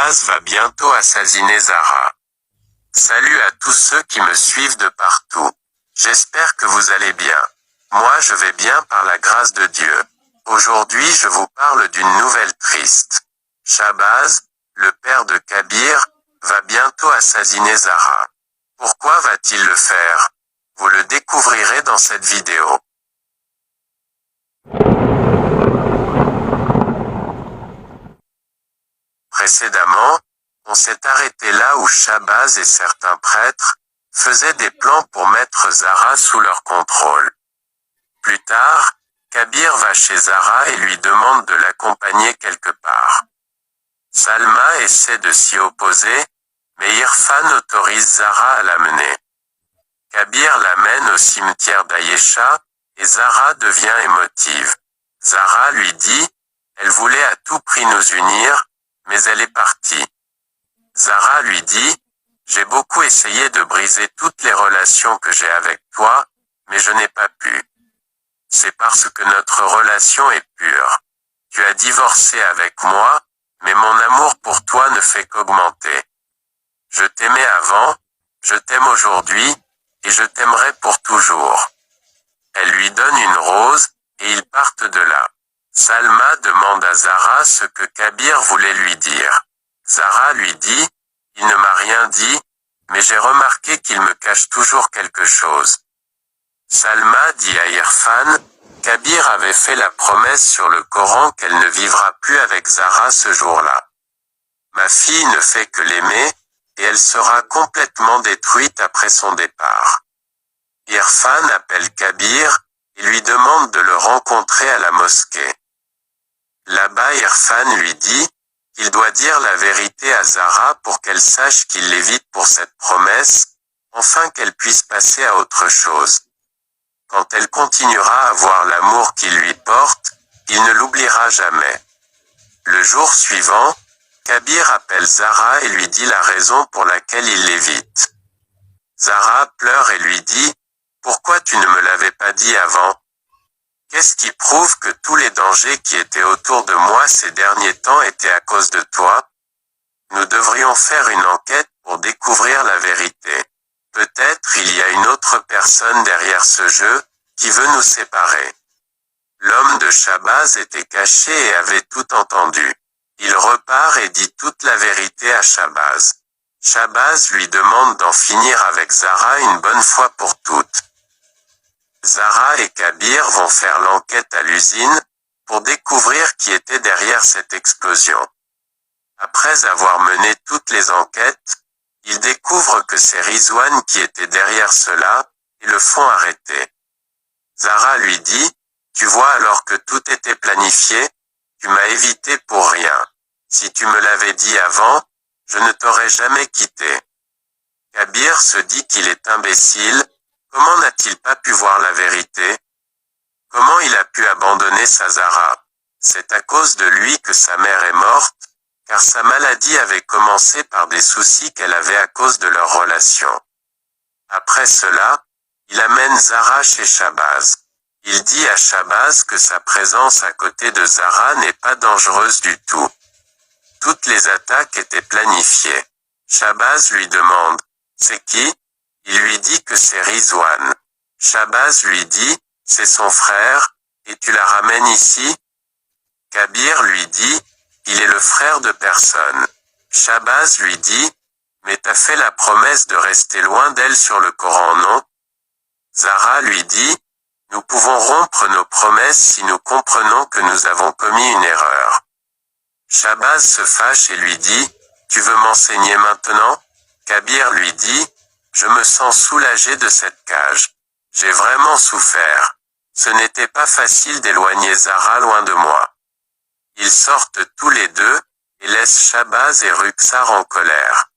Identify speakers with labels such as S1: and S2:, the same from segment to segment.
S1: Shabazz va bientôt assassiner Zara. Salut à tous ceux qui me suivent de partout. J'espère que vous allez bien. Moi je vais bien par la grâce de Dieu. Aujourd'hui je vous parle d'une nouvelle triste. Shabazz, le père de Kabir, va bientôt assassiner Zara. Pourquoi va-t-il le faire? Vous le découvrirez dans cette vidéo. Précédemment, on s'est arrêté là où Shabazz et certains prêtres faisaient des plans pour mettre Zara sous leur contrôle. Plus tard, Kabir va chez Zara et lui demande de l'accompagner quelque part. Salma essaie de s'y opposer, mais Irfan autorise Zara à l'amener. Kabir l'amène au cimetière d'Ayesha, et Zara devient émotive. Zara lui dit, elle voulait à tout prix nous unir, mais elle est partie. Zara lui dit, j'ai beaucoup essayé de briser toutes les relations que j'ai avec toi, mais je n'ai pas pu. C'est parce que notre relation est pure. Tu as divorcé avec moi, mais mon amour pour toi ne fait qu'augmenter. Je t'aimais avant, je t'aime aujourd'hui, et je t'aimerai pour toujours. Elle lui donne une rose, et ils partent de là. Salma demande à Zara ce que Kabir voulait lui dire. Zara lui dit, il ne m'a rien dit, mais j'ai remarqué qu'il me cache toujours quelque chose. Salma dit à Irfan, Kabir avait fait la promesse sur le Coran qu'elle ne vivra plus avec Zara ce jour-là. Ma fille ne fait que l'aimer, et elle sera complètement détruite après son départ. Irfan appelle Kabir, et lui demande de le rencontrer à la mosquée. Là-bas Irfan lui dit, qu'il doit dire la vérité à Zara pour qu'elle sache qu'il l'évite pour cette promesse, afin qu'elle puisse passer à autre chose. Quand elle continuera à voir l'amour qu'il lui porte, il ne l'oubliera jamais. Le jour suivant, Kabir appelle Zara et lui dit la raison pour laquelle il l'évite. Zara pleure et lui dit, pourquoi tu ne me l'avais pas dit avant? Qu'est-ce qui prouve que tous les dangers qui étaient autour de moi ces derniers temps étaient à cause de toi? Nous devrions faire une enquête pour découvrir la vérité. Peut-être il y a une autre personne derrière ce jeu, qui veut nous séparer. L'homme de Shabazz était caché et avait tout entendu. Il repart et dit toute la vérité à Shabazz. Shabazz lui demande d'en finir avec Zara une bonne fois pour toutes. Zara et Kabir vont faire l'enquête à l'usine, pour découvrir qui était derrière cette explosion. Après avoir mené toutes les enquêtes, ils découvrent que c'est Rizwan qui était derrière cela, et le font arrêter. Zara lui dit, tu vois alors que tout était planifié, tu m'as évité pour rien. Si tu me l'avais dit avant, je ne t'aurais jamais quitté. Kabir se dit qu'il est imbécile, comment n'a-t-il pas pu voir la vérité? Comment il a pu abandonner sa Zara? C'est à cause de lui que sa mère est morte, car sa maladie avait commencé par des soucis qu'elle avait à cause de leur relation. Après cela, il amène Zara chez Shabazz. Il dit à Shabazz que sa présence à côté de Zara n'est pas dangereuse du tout. Toutes les attaques étaient planifiées. Shabazz lui demande, c'est qui? Il lui dit que c'est Rizwan. Shabazz lui dit, c'est son frère, et tu la ramènes ici? Kabir lui dit, il est le frère de personne. Shabazz lui dit, mais t'as fait la promesse de rester loin d'elle sur le Coran, non? Zara lui dit, nous pouvons rompre nos promesses si nous comprenons que nous avons commis une erreur. Shabazz se fâche et lui dit, tu veux m'enseigner maintenant? Kabir lui dit, je me sens soulagé de cette cage. J'ai vraiment souffert. Ce n'était pas facile d'éloigner Zara loin de moi. Ils sortent tous les deux, et laissent Shabazz et Rukhsar en colère.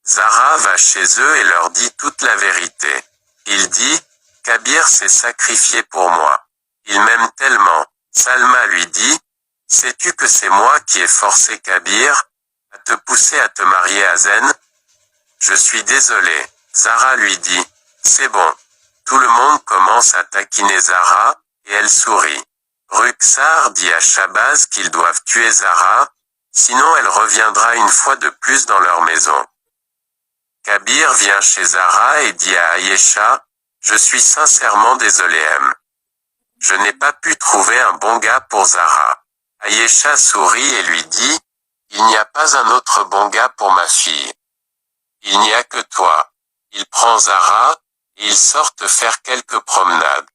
S1: Zara va chez eux et leur dit toute la vérité. Il dit, Kabir s'est sacrifié pour moi. Il m'aime tellement. Salma lui dit, sais-tu que c'est moi qui ai forcé Kabir à te pousser à te marier à Zen? Je suis désolé. Zara lui dit, c'est bon. Tout le monde commence à taquiner Zara, et elle sourit. Rukhsar dit à Shabazz qu'ils doivent tuer Zara, Sinon elle reviendra une fois de plus dans leur maison. Kabir vient chez Zara et dit à Ayesha, « Je suis sincèrement désolé M. Je n'ai pas pu trouver un bon gars pour Zara. » Ayesha sourit et lui dit, « Il n'y a pas un autre bon gars pour ma fille. Il n'y a que toi. » Il prend Zara, et ils sortent faire quelques promenades.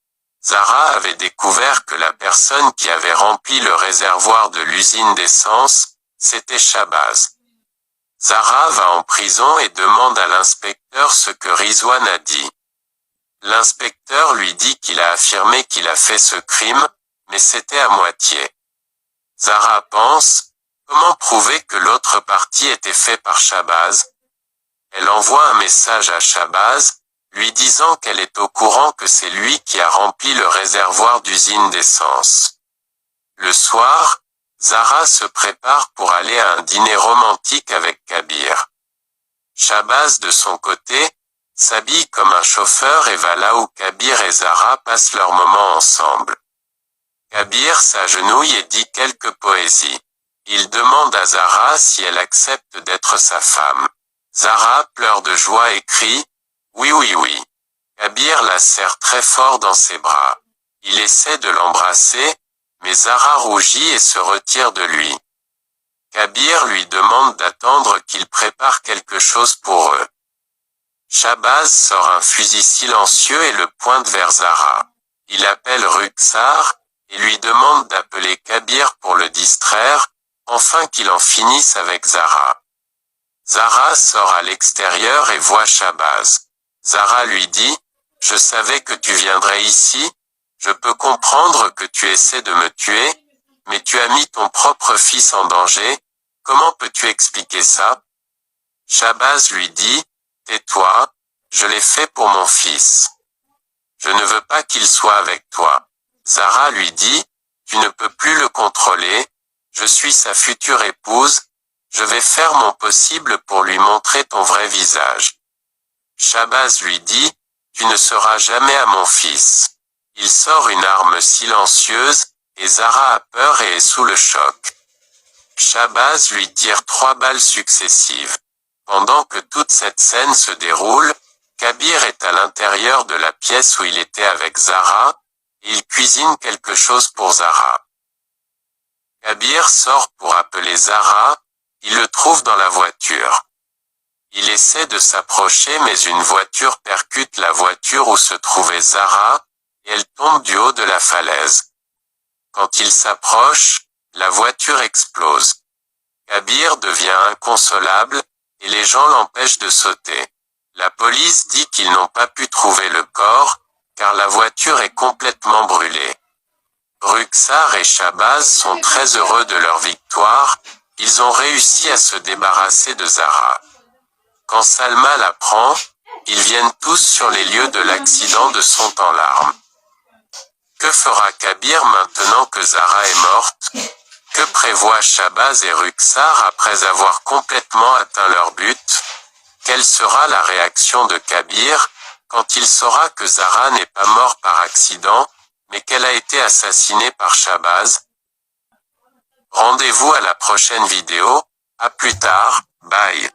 S1: Zara avait découvert que la personne qui avait rempli le réservoir de l'usine d'essence, c'était Shabazz. Zara va en prison et demande à l'inspecteur ce que Rizwan a dit. L'inspecteur lui dit qu'il a affirmé qu'il a fait ce crime, mais c'était à moitié. Zara pense, comment prouver que l'autre partie était fait par Shabazz? Elle envoie un message à Shabazz, lui disant qu'elle est au courant que c'est lui qui a rempli le réservoir d'usine d'essence. Le soir, Zara se prépare pour aller à un dîner romantique avec Kabir. Shabazz de son côté, s'habille comme un chauffeur et va là où Kabir et Zara passent leur moment ensemble. Kabir s'agenouille et dit quelques poésies. Il demande à Zara si elle accepte d'être sa femme. Zara pleure de joie et crie « Oui, oui, oui ». Kabir la serre très fort dans ses bras. Il essaie de l'embrasser, mais Zara rougit et se retire de lui. Kabir lui demande d'attendre qu'il prépare quelque chose pour eux. Shabazz sort un fusil silencieux et le pointe vers Zara. Il appelle Rukhsar, et lui demande d'appeler Kabir pour le distraire, afin qu'il en finisse avec Zara. Zara sort à l'extérieur et voit Shabazz. Zara lui dit, « Je savais que tu viendrais ici, je peux comprendre que tu essaies de me tuer, mais tu as mis ton propre fils en danger, comment peux-tu expliquer ça ?» Shabazz lui dit, « Tais-toi, je l'ai fait pour mon fils. Je ne veux pas qu'il soit avec toi. » Zara lui dit, « Tu ne peux plus le contrôler, je suis sa future épouse, je vais faire mon possible pour lui montrer ton vrai visage. » Shabazz lui dit, « Tu ne seras jamais à mon fils. » Il sort une arme silencieuse, et Zara a peur et est sous le choc. Shabazz lui tire 3 balles successives. Pendant que toute cette scène se déroule, Kabir est à l'intérieur de la pièce où il était avec Zara, et il cuisine quelque chose pour Zara. Kabir sort pour appeler Zara, il le trouve dans la voiture. Il essaie de s'approcher mais une voiture percute la voiture où se trouvait Zara, et elle tombe du haut de la falaise. Quand il s'approche, la voiture explose. Kabir devient inconsolable, et les gens l'empêchent de sauter. La police dit qu'ils n'ont pas pu trouver le corps, car la voiture est complètement brûlée. Rukhsar et Shabazz sont très heureux de leur victoire, ils ont réussi à se débarrasser de Zara. Quand Salma l'apprend, ils viennent tous sur les lieux de l'accident de sont en larmes. Que fera Kabir maintenant que Zara est morte? Que prévoient Shabazz et Rukhsar après avoir complètement atteint leur but? Quelle sera la réaction de Kabir, quand il saura que Zara n'est pas morte par accident, mais qu'elle a été assassinée par Shabazz? Rendez-vous à la prochaine vidéo, à plus tard, bye.